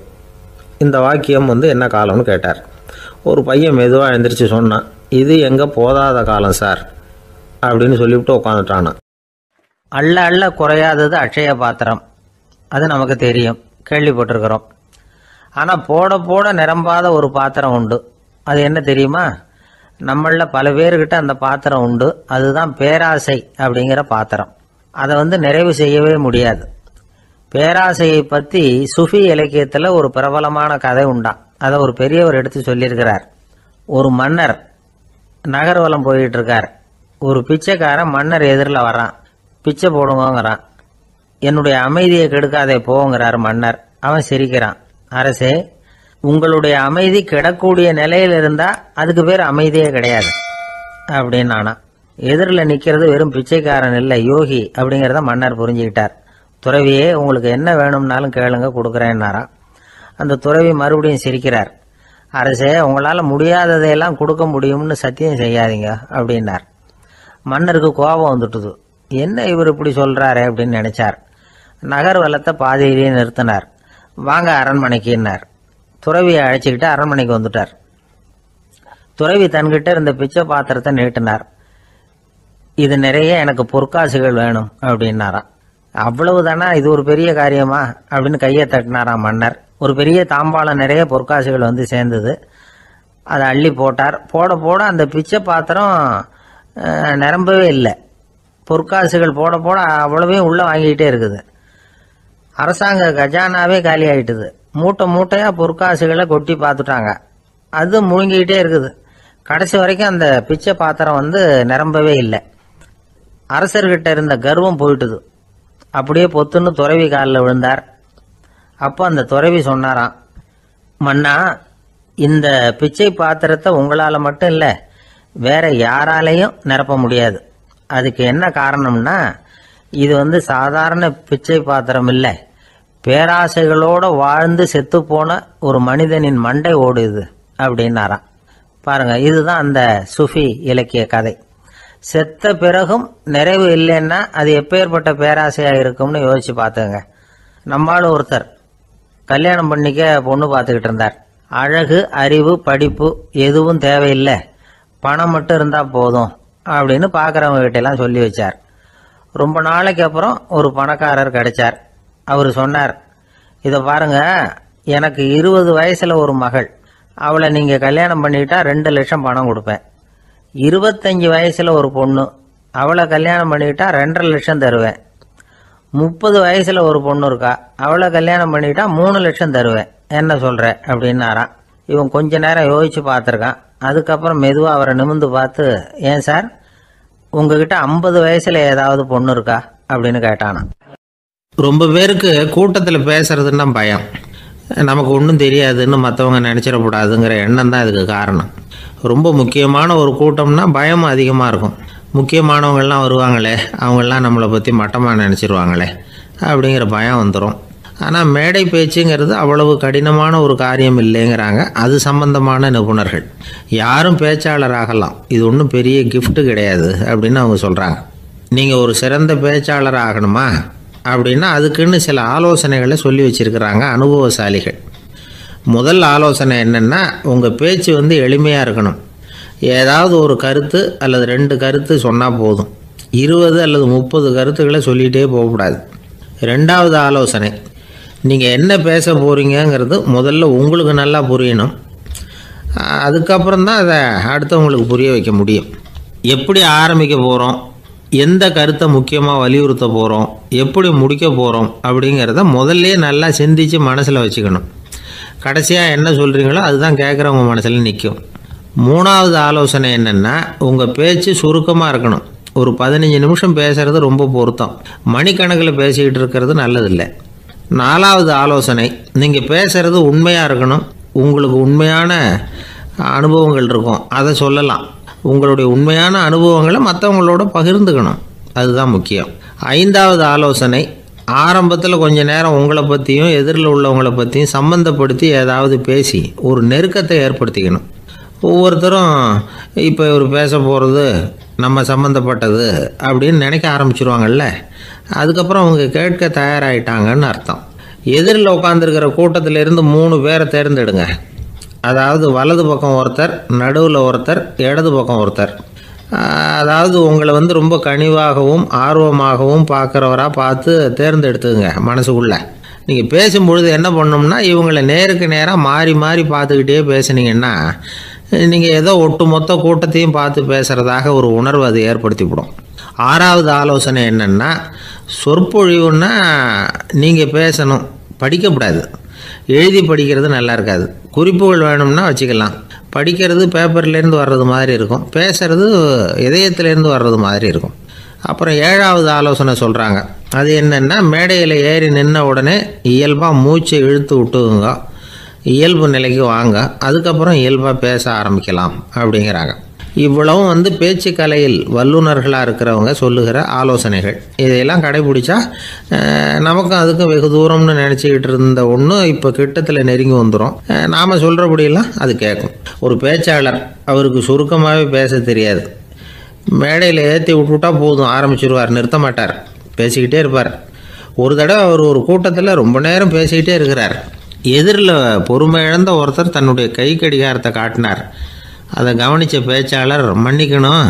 இந்த வாக்கியம் என்ன காலம்னு கேட்டார். ஒரு பையன் மெதுவாக எழுந்திரிச்சு சொன்னான், இது எங்கே போதாத காலம் சார் அப்படின்னு சொல்லிவிட்டு உட்காந்துட்டானா. அள்ள அள்ள குறையாதது அட்சய பாத்திரம், அது நமக்கு தெரியும், கேள்விப்பட்டிருக்கிறோம். ஆனால் போட போட நிரம்பாத ஒரு பாத்திரம் உண்டு. அது என்ன தெரியுமா? நம்மளில் பல பேர்கிட்ட அந்த பாத்திரம் உண்டு. அதுதான் பேராசை அப்படிங்கிற பாத்திரம். அதை நிறைவு செய்யவே முடியாது. பேராசையை பற்றி சுஃபி இலக்கியத்தில் ஒரு பிரபலமான கதை உண்டாம். அதை ஒரு பெரியவர் எடுத்து சொல்லியிருக்கிறார். ஒரு மன்னர் நகர்வலம் போயிட்டு இருக்கார். ஒரு பிச்சைக்காரன் மன்னர் எதிரில் வரான். பிச்சை போடுங்கிறான். என்னுடைய அமைதியை கெடுக்காதே போங்கிறார் மன்னர். அவன் சிரிக்கிறான். அரசே, உங்களுடைய அமைதி கிடக்கூடிய நிலையில் இருந்தா அதுக்கு பேர் அமைதியே கிடையாது அப்படின்னு நானா. எதிரில் நிற்கிறது வெறும் பிச்சைக்காரன் இல்லை, யோகி அப்படிங்கிறத மன்னர் புரிஞ்சுக்கிட்டார். துறவியே, உங்களுக்கு என்ன வேணும்னாலும் கேளுங்க, கொடுக்குறேன்னாராம். அந்த துறவி மறுபடியும் சிரிக்கிறார். அரசே, உங்களால் முடியாததையெல்லாம் கொடுக்க முடியும்னு சத்தியம் செய்யாதீங்க அப்படின்னார். மன்னருக்கு கோபம் வந்துட்டுது. என்ன இவர் இப்படி சொல்றாரு அப்படின்னு நினைச்சார். நகர் வலத்தை பாதியிலேயே நிறுத்தினார். வாங்க அரண்மனைக்குன்னார். துறவியை அழைச்சிக்கிட்டு அரண்மனைக்கு வந்துட்டார். துறவி தன்கிட்ட இருந்த பிச்சை பாத்திரத்தை நீட்டினார். இது நிறைய எனக்கு பொற்காசுகள் வேணும் அப்படின்னாராம். அவ்வளவுதானா, இது ஒரு பெரிய காரியமா அப்படின்னு கையை தட்டினாராம் மன்னர். ஒரு பெரிய தாம்பாளம் நிறைய பொற்காசுகள் சேர்ந்தது. அதை அள்ளி போட்டார். போட போட அந்த பிச்சை பாத்திரம் நிரம்பவே இல்லை. பொற்காசுகள் போட போட அவ்வளவையும் உள்ள வாங்கிக்கிட்டே இருக்குது. அரசாங்க கஜானாவே காலி ஆயிட்டுது. மூட்டை மூட்டையா பொற்காசுகளை கொட்டி பார்த்துட்டாங்க. அது முழுங்கிக்கிட்டே இருக்குது. கடைசி வரைக்கும் அந்த பிச்சை பாத்திரம் நிரம்பவே இல்லை. அரசர்கிட்ட இருந்த கர்வம் போயிட்டுது. அப்படியே பொத்துன்னு துறவி காலில் விழுந்தார். அப்போ அந்த துறவி சொன்னாராம், மன்னா, இந்த பிச்சை பாத்திரத்தை உங்களால் மட்டும் இல்லை, வேற யாராலையும் நிரப்ப முடியாது. அதுக்கு என்ன காரணம்னா, இது சாதாரண பிச்சை பாத்திரம் இல்லை, பேராசைகளோட வாழ்ந்து செத்து போன ஒரு மனிதனின் மண்டை ஓடுது அப்படின்னாராம். பாருங்க, இதுதான் அந்த சுஃபி இலக்கிய கதை. செத்த பிறகும் நிறைவு இல்லைன்னா அது எப்பேற்பட்ட பேராசையா இருக்கும்னு யோசிச்சு பார்த்துங்க. நம்மால் ஒருத்தர் கல்யாணம் பண்ணிக்க பொண்ணு பார்த்துக்கிட்டு இருந்தார். அழகு, அறிவு, படிப்பு எதுவும் தேவையில்லை, பணம் மட்டும் இருந்தா போதும் அப்படின்னு பார்க்குறவங்க கிட்ட எல்லாம் சொல்லி வச்சார். ரொம்ப நாளைக்கு அப்புறம் ஒரு பணக்காரர் கிடைச்சார். அவர் சொன்னார், இதை பாருங்க, எனக்கு 20 வயசுல ஒரு மகள், அவளை நீங்க கல்யாணம் பண்ணிக்கிட்டா 2 லட்சம் பணம் கொடுப்பேன். 25 வயசுல ஒரு பொண்ணு, அவளை கல்யாணம் பண்ணிக்கிட்டா 2.5 லட்சம் தருவேன். 30 வயசுல ஒரு பொண்ணு இருக்கா, அவளை கல்யாணம் பண்ணிக்கிட்டா 3 லட்சம் தருவேன். என்ன சொல்ற அப்படின்னாராம். இவன் கொஞ்ச நேரம் யோசிச்சு பார்த்துருக்கான். அதுக்கப்புறம் மெதுவா அவரை நிமிந்து பார்த்து, ஏன் சார், உங்ககிட்ட 50 வயசுல ஏதாவது பொண்ணு இருக்கா அப்படின்னு கேட்டானா. ரொம்ப பேருக்கு கூட்டத்தில் பேசுறதுன்னா பயம். நமக்கு ஒன்றும் தெரியாதுன்னு மற்றவங்க நினச்சிடக்கூடாதுங்கிற எண்ணம் தான் இதுக்கு காரணம். ரொம்ப முக்கியமான ஒரு கூட்டம்னா பயமும் அதிகமாக இருக்கும். முக்கியமானவங்கள்லாம் வருவாங்களே, அவங்களாம் நம்மளை பற்றி மட்டமாக நினச்சிருவாங்களே அப்படிங்கிற பயம் வந்துடும். ஆனால் மேடை பேச்சுங்கிறது அவ்வளவு கடினமான ஒரு காரியம் இல்லைங்கிறாங்க அது சம்பந்தமான நிபுணர்கள். யாரும் பேச்சாளர் ஆகலாம், இது ஒன்றும் பெரிய கிஃப்ட் கிடையாது அப்படின்னு அவங்க சொல்கிறாங்க. நீங்கள் ஒரு சிறந்த பேச்சாளர் ஆகணுமா அப்படின்னா அதுக்குன்னு சில ஆலோசனைகளை சொல்லி வச்சுருக்கிறாங்க அனுபவசாலிகள். முதல் ஆலோசனை என்னென்னா, உங்கள் பேச்சு எளிமையாக இருக்கணும். ஏதாவது ஒரு கருத்து அல்லது 2 கருத்து சொன்னால் போதும். 20 அல்லது 30 கருத்துக்களை சொல்லிகிட்டே போகக்கூடாது. ரெண்டாவது ஆலோசனை, நீங்கள் என்ன பேச போகிறீங்கிறது முதல்ல உங்களுக்கு நல்லா புரியணும். அதுக்கப்புறம் தான் அதை அடுத்தவங்களுக்கு புரிய வைக்க முடியும். எப்படி ஆரம்பிக்க போகிறோம், எந்த கருத்தை முக்கியமாக வலியுறுத்த போகிறோம், எப்படி முடிக்க போகிறோம் அப்படிங்கிறத முதல்ல நல்லா சிந்தித்து மனசில் வச்சுக்கணும். கடைசியாக என்ன சொல்கிறீங்களோ அதுதான் கேட்குறவங்க மனசில் நிற்கும். மூணாவது ஆலோசனை என்னென்னா, உங்கள் பேச்சு சுருக்கமாக இருக்கணும். ஒரு 15 நிமிஷம் பேசுகிறது ரொம்ப பொருத்தம். மணிக்கணக்கில் பேசிக்கிட்டு இருக்கிறது நல்லதில்லை. நாலாவது ஆலோசனை, நீங்கள் பேசுகிறது உண்மையாக இருக்கணும். உங்களுக்கு உண்மையான அனுபவங்கள் இருக்கும், அதை சொல்லலாம். உங்களுடைய உண்மையான அனுபவங்களை மற்றவங்களோட பகிர்ந்துக்கணும், அதுதான் முக்கியம். ஐந்தாவது ஆலோசனை, ஆரம்பத்தில் கொஞ்ச நேரம் உங்களை பற்றியும் எதிரில் உள்ளவங்களை பற்றியும் சம்பந்தப்படுத்தி ஏதாவது பேசி ஒரு நெருக்கத்தை ஏற்படுத்திக்கணும். ஒவ்வொருத்தரும் இப்போ இவர் பேச போகிறது நம்ம சம்மந்தப்பட்டது அப்படின்னு நினைக்க ஆரம்பிச்சிருவாங்கல்ல. அதுக்கப்புறம் அவங்க கேட்க தயாராகிட்டாங்கன்னு அர்த்தம். எதிரில் உட்காந்துருக்கிற கூட்டத்திலிருந்து 3 பேரை தேர்ந்தெடுங்க. அதாவது வலது பக்கம் ஒருத்தர், நடுவில் ஒருத்தர், இடது பக்கம் ஒருத்தர். அதாவது உங்களை ரொம்ப கனிவாகவும் ஆர்வமாகவும் பார்க்குறவராக பார்த்து தேர்ந்தெடுத்துங்க. மனசுக்குள்ளே நீங்கள் பேசும்பொழுது என்ன பண்ணணும்னா, இவங்களை நேருக்கு நேராக மாறி மாறி பார்த்துக்கிட்டே பேசுனீங்கன்னா நீங்கள் ஏதோ ஒட்டுமொத்த கூட்டத்தையும் பார்த்து பேசுகிறதாக ஒரு உணர்வு அது ஏற்படுத்திவிடும். 6வது ஆலோசனை என்னென்னா, சொற்பொழிவுன்னா நீங்கள் பேசணும், படிக்கக்கூடாது. எழுதி படிக்கிறது நல்லா இருக்காது. குறிப்புகள் வேணும்னா வச்சுக்கலாம். படிக்கிறது பேப்பர்லேருந்து வர்றது மாதிரி இருக்கும், பேசுகிறது இதயத்திலேருந்து வர்றது மாதிரி இருக்கும். அப்புறம் 7வது ஆலோசனை சொல்கிறாங்க. அது என்னென்னா, மேடையில் ஏறி நின்ன உடனே இயல்பாக மூச்சை இழுத்து விட்டுங்க, இயல்பு நிலைக்கு வாங்க, அதுக்கப்புறம் இயல்பாக பேச ஆரம்பிக்கலாம் அப்படிங்கிறாங்க. இவ்வளவும் பேச்சு கலையில் வல்லுநர்களாக இருக்கிறவங்க சொல்லுகிற ஆலோசனைகள். இதையெல்லாம் கடைபிடிச்சா நமக்கும் அதுக்கும் வெகு தூரம்னு நினச்சிக்கிட்டு இருந்த ஒன்று இப்போ கிட்டத்தில் நெருங்கி வந்துடும். நாம் சொல்கிறபடியெல்லாம் அது கேட்கும். ஒரு பேச்சாளர், அவருக்கு சுருக்கமாகவே பேச தெரியாது. மேடையில் ஏற்றி விட்டுவிட்டா போதும், ஆரம்பிச்சிருவார், நிறுத்த மாட்டார், பேசிக்கிட்டே இருப்பார். ஒரு தடவை அவர் ஒரு கூட்டத்தில் ரொம்ப நேரம் பேசிக்கிட்டே இருக்கிறார். எதிரில் பொறுமை இழந்த ஒருத்தர் தன்னுடைய கை கடிகாரத்தை காட்டினார். அதை கவனித்த பேச்சாளர், மன்னிக்கணும்,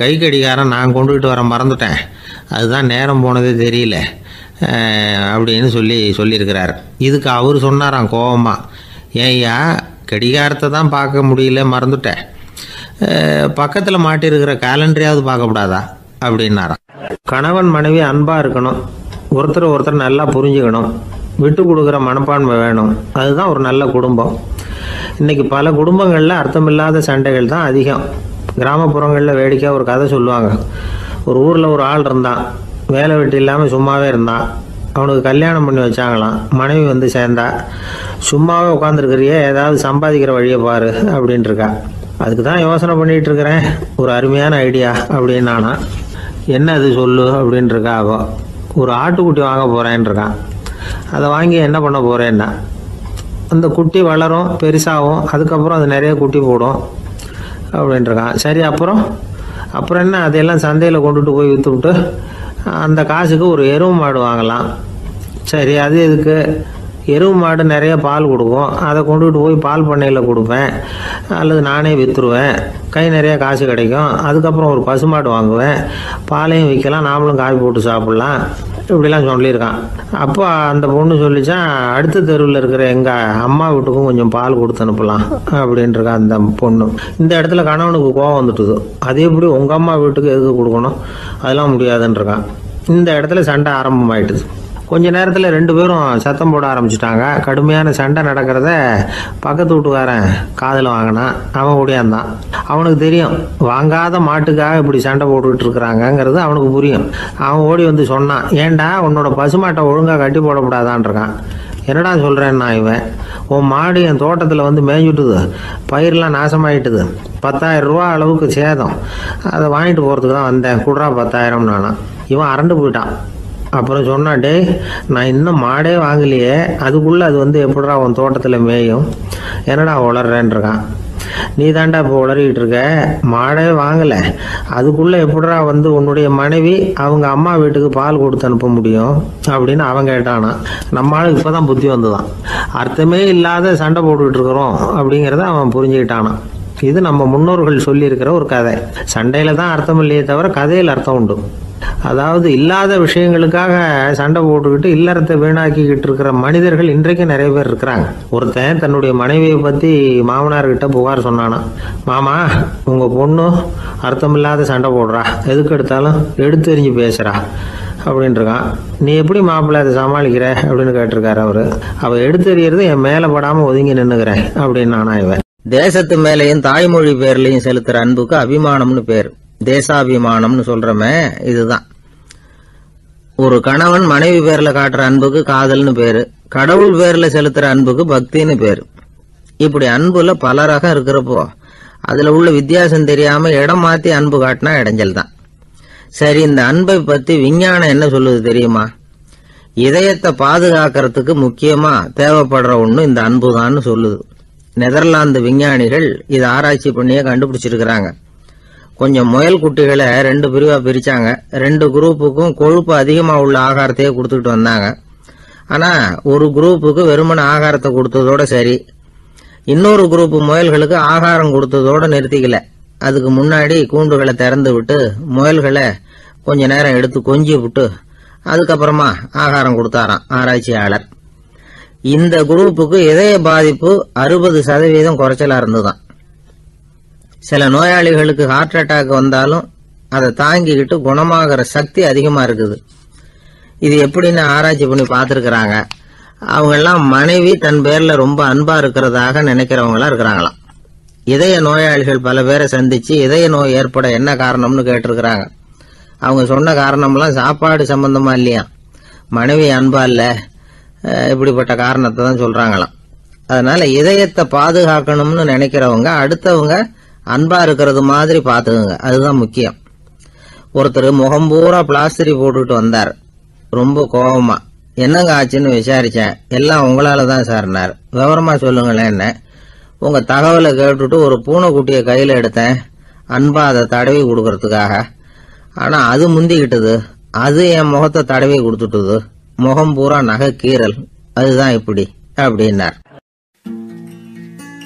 கை கடிகாரம் நான் கொண்டுகிட்டு வர மறந்துட்டேன், அதுதான் நேரம் போனதே தெரியல அப்படின்னு சொல்லியிருக்கிறார். இதுக்கு அவர் சொன்னாராம் கோபமாக, ஏய்யா கடிகாரத்தை தான் பார்க்க முடியல, மறந்துட்டேன், பக்கத்தில் மாட்டிருக்கிற கேலண்டரையாவது பார்க்கக்கூடாதா அப்படின்னாராம். கணவன் மனைவி அன்பாக இருக்கணும், ஒருத்தர் நல்லா புரிஞ்சுக்கணும், விட்டு கொடுக்குற மனப்பான்மை வேணும். அதுதான் ஒரு நல்ல குடும்பம். இன்றைக்கி பல குடும்பங்களில் அர்த்தமில்லாத சண்டைகள் தான் அதிகம். கிராமப்புறங்களில் வேடிக்கையாக ஒரு கதை சொல்லுவாங்க. ஒரு ஊரில் ஒரு ஆள் இருந்தான், வேலை வெட்டி இல்லாமல் சும்மாவே இருந்தான். அவனுக்கு கல்யாணம் பண்ணி வச்சாங்களாம். மனைவி சேர்ந்தா, சும்மாவே உட்காந்துருக்கிறியே, ஏதாவது சம்பாதிக்கிற வழியை பாரு அப்படின்ட்டு இருக்கா. அதுக்கு தான் யோசனை பண்ணிகிட்டு இருக்கிறேன், ஒரு அருமையான ஐடியா அப்படின்னு நானா. என்ன அது சொல்லு அப்படின்ட்டுருக்கா. அவன் ஒரு ஆட்டுக்குட்டி வாங்க போகிறேன்னு இருக்கான். அதை வாங்கி என்ன பண்ண போகிறேன்னா, அந்த குட்டி வளரும், பெருசாகும், அதுக்கப்புறம் அது நிறைய குட்டி போடும் அப்படின்ட்டுருக்கான். சரி, அப்புறம் என்ன, அதையெல்லாம் சந்தையில் கொண்டுட்டு போய் விற்றுவிட்டு அந்த காசுக்கு ஒரு எருவு மாடு வாங்கலாம். சரி, அது எதுக்கு? எருவு மாடு நிறைய பால் கொடுக்கும், அதை கொண்டுகிட்டு போய் பால் பண்ணையில் கொடுப்பேன், அல்லது நானே விற்றுருவேன், கை நிறைய காசு கிடைக்கும். அதுக்கப்புறம் ஒரு பசுமாடு வாங்குவேன், பாலையும் விற்கலாம், நாமளும் காய் போட்டு சாப்பிட்லாம், இப்படிலாம் சொல்லியிருக்கான். அப்போ அந்த பொண்ணு சொல்லிச்சான், அடுத்த தெருவில் இருக்கிற எங்கள் அம்மா வீட்டுக்கும் கொஞ்சம் பால் கொடுத்து அனுப்பலாம் அப்படின்ட்டுருக்கா அந்த பொண்ணு. இந்த இடத்துல கணவனுக்கு கோவம் வந்துட்டுது. அது எப்படி உங்கள் அம்மா வீட்டுக்கு எதுக்கு கொடுக்கணும், அதெல்லாம் முடியாதுன்றிருக்கான். இந்த இடத்துல சண்டை ஆரம்பமாயிட்டுது. கொஞ்ச நேரத்தில் 2 பேரும் சத்தம் போட ஆரம்பிச்சிட்டாங்க. கடுமையான சண்டை நடக்கிறத பக்கத்து வீட்டுக்காரன் காதில் வாங்கினான். அவன் ஓடியாந்தான். அவனுக்கு தெரியும், வாங்காத மாட்டுக்காக இப்படி சண்டை போட்டுக்கிட்டு இருக்கிறாங்கங்கிறது அவனுக்கு புரியும். அவன் ஓடி சொன்னான், ஏண்டா உன்னோட பசுமாட்டை ஒழுங்காக கட்டி போடக்கூடாதான்னு இருக்கான். என்னடா சொல்கிறேன்னா, இவன் உன் மாடு என் தோட்டத்தில் மேய்ஞ்சுட்டுது, பயிரெலாம் நாசமாயிட்டுது, 10,000 ரூபா அளவுக்கு சேதம், அதை வாங்கிட்டு போகிறதுக்கு தான் வந்தேன், குடுறா 10,000 நானா. இவன் அரண்டு போயிட்டான். அப்புறம் சொன்னான், டே நான் இன்னும் மாடே வாங்கலையே, அதுக்குள்ளே அது எப்படிடா உன் தோட்டத்தில் மேயும், என்னடா உளறேன்ருக்கான். நீ தாண்டா இப்போ உளறிக்கிட்டு இருக்க, மாடே வாங்கலை, அதுக்குள்ளே எப்படிடா உன்னுடைய மனைவி அவங்க அம்மா வீட்டுக்கு பால் கொடுத்து அனுப்ப முடியும் அப்படின்னு அவன் கேட்டானா. நம்ம ஆளுக்கு இப்போ தான் புத்தி வந்துதான். அர்த்தமே இல்லாத சண்டை போட்டுக்கிட்டு இருக்கிறோம் அப்படிங்கிறத அவன் புரிஞ்சுக்கிட்டானான். இது நம்ம முன்னோர்கள் சொல்லியிருக்கிற ஒரு கதை. சண்டையில் தான் அர்த்தம் இல்லையே தவிர கதையில் அர்த்தம் உண்டு. அதாவது இல்லாத விஷயங்களுக்காக சண்டை போட்டுக்கிட்டு இல்லறத்தை வீணாக்கிக்கிட்டு இருக்கிற மனிதர்கள் இன்றைக்கு நிறைய பேர் இருக்கிறாங்க. ஒருத்தன் தன்னுடைய மனைவியை பற்றி மாமனார்கிட்ட புகார் சொன்னானா, மாமா உங்கள் பொண்ணு அர்த்தமில்லாத சண்டை போடுறா, எதுக்கு எடுத்தாலும் எடுத்தெறிஞ்சு பேசுகிறா அப்படின்ட்டுருக்கான். நீ எப்படி மாப்பிள்ளை அதை சமாளிக்கிற அப்படின்னு கேட்டிருக்காரு அவரு. அவள் எடுத்தெறியறது என் மேலே படாமல் ஒதுங்கி நின்றுக்கிறேன் அப்படின்னு நானா. இவன் தேசத்து மேலையும் தாய்மொழி பேர்லையும் செலுத்துற அன்புக்கு அபிமானம்னு பேர். தேசாபிமானம்னு சொல்றமே இதுதான். ஒரு கணவன் மனைவி பேர்ல காட்டுற அன்புக்கு காதல்னு பேரு, கடவுள் பேர்ல செலுத்துற அன்புக்கு பக்தின்னு பேரு. இப்படி அன்புல பல ரகம் இருக்கிறப்போ அதுல உள்ள வித்தியாசம் தெரியாம இடம் மாத்தி அன்பு காட்டினா இடைஞ்சல் தான். சரி, இந்த அன்பை பத்தி விஞ்ஞானம் என்ன சொல்லுது தெரியுமா? இதயத்தை பாதுகாக்கிறதுக்கு முக்கியமா தேவைப்படுற ஒண்ணு இந்த அன்புதான்னு சொல்லுது. நெதர்லாந்து விஞ்ஞானிகள் இதை ஆராய்ச்சி பண்ணியே கண்டுபிடிச்சிருக்கிறாங்க. கொஞ்சம் முயல் குட்டிகளை 2 பிரிவா பிரிச்சாங்க. 2 குரூப்புக்கும் கொழுப்பு அதிகமா உள்ள ஆகாரத்தையே கொடுத்துக்கிட்டு வந்தாங்க. ஆனா ஒரு குரூப்புக்கு வெறுமன ஆகாரத்தை கொடுத்ததோட சரி, இன்னொரு குரூப் முயல்களுக்கு ஆகாரம் கொடுத்ததோட நிறுத்திக்கல. அதுக்கு முன்னாடி கூண்டுகளை திறந்து விட்டு முயல்களை கொஞ்ச நேரம் எடுத்து கொஞ்சி விட்டு அதுக்கப்புறமா ஆகாரம் கொடுத்தாராம் ஆராய்ச்சியாளர். இந்த குரூப்புக்கு இதய பாதிப்பு 60% குறைச்சலா இருந்துதான். சில நோயாளிகளுக்கு ஹார்ட் அட்டாக் வந்தாலும் அதை தாங்கிக்கிட்டு குணமாகிற சக்தி அதிகமா இருக்குது. இது எப்படின்னு ஆராய்ச்சி பண்ணி பார்த்திருக்கிறாங்க. அவங்க எல்லாம் மனைவி தன் பேர்ல ரொம்ப அன்பா இருக்கிறதாக நினைக்கிறவங்களா இருக்கிறாங்களாம். இதய நோயாளிகள் பல பேரை சந்திச்சு இதய நோய் ஏற்பட என்ன காரணம்னு கேட்டிருக்கிறாங்க. அவங்க சொன்ன காரணம்லாம் சாப்பாடு சம்பந்தமா இல்லையா, மனைவி அன்பா இல்ல, இப்படிப்பட்ட காரணத்தை தான் சொல்றாங்களாம். அதனால இதயத்தை பாதுகாக்கணும்னு நினைக்கிறவங்க அடுத்தவங்க அன்பா இருக்கிறது மாதிரி பாத்துக்குங்க, அதுதான் முக்கியம். ஒருத்தர் முகம் பூரா பிளாஸ்டரி போட்டுட்டு வந்தார். ரொம்ப கோபமா, என்னங்க ஆச்சுன்னு விசாரிச்சேன். எல்லாம் உங்களாலதான் சார்னார். விவரமா சொல்லுங்களேன். என்ன உங்க தகவலை கேட்டுட்டு ஒரு பூனைக்குட்டியை கையில எடுத்தேன், அன்பா அதை தடவி கொடுக்கறதுக்காக. ஆனா அது முந்திக்கிட்டது, அது என் முகத்தை தடவி கொடுத்துட்டுது. முகம் பூரா நகை கீறல், அதுதான் இப்படி அப்படின்னார்.